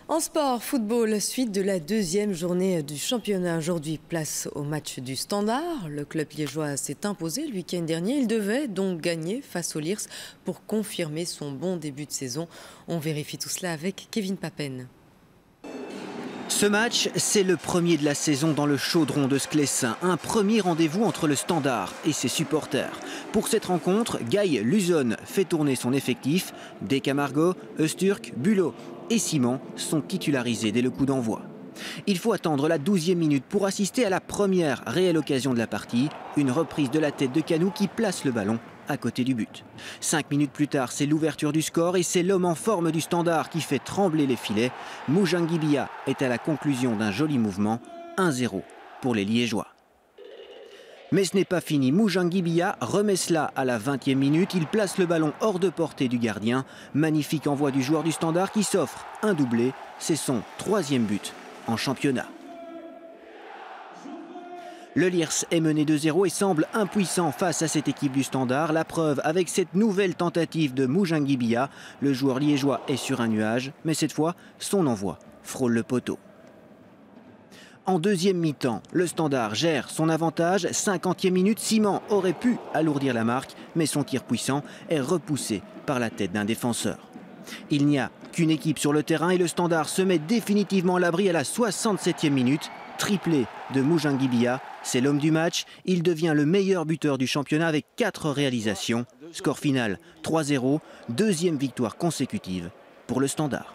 En sport, football, suite de la deuxième journée du championnat. Aujourd'hui, place au match du Standard. Le club liégeois s'est imposé le week-end dernier. Il devait donc gagner face au Lierse pour confirmer son bon début de saison. On vérifie tout cela avec Kevin Papen. Ce match, c'est le premier de la saison dans le chaudron de Sclessin. Un premier rendez-vous entre le Standard et ses supporters. Pour cette rencontre, Guy Luzon fait tourner son effectif. Decamargo, Eusturk, Bulot et Simon sont titularisés dès le coup d'envoi. Il faut attendre la 12e minute pour assister à la première réelle occasion de la partie. Une reprise de la tête de Canou qui place le ballon à côté du but. 5 minutes plus tard, c'est l'ouverture du score et c'est l'homme en forme du Standard qui fait trembler les filets. Mujangibia est à la conclusion d'un joli mouvement. 1-0 pour les Liégeois. Mais ce n'est pas fini. Mujangibia remet cela à la 20e minute. Il place le ballon hors de portée du gardien. Magnifique envoi du joueur du Standard qui s'offre un doublé. C'est son 3e but en championnat. Le Lierse est mené 2-0 et semble impuissant face à cette équipe du Standard. La preuve avec cette nouvelle tentative de Mujangibia. Le joueur liégeois est sur un nuage, mais cette fois, son envoi frôle le poteau. En deuxième mi-temps, le Standard gère son avantage. 50e minute, Simon aurait pu alourdir la marque, mais son tir puissant est repoussé par la tête d'un défenseur. Il n'y a qu'une équipe sur le terrain et le Standard se met définitivement à l'abri à la 67e minute. Triplé de Mujangibia, c'est l'homme du match. Il devient le meilleur buteur du championnat avec 4 réalisations. Score final 3-0, deuxième victoire consécutive pour le Standard.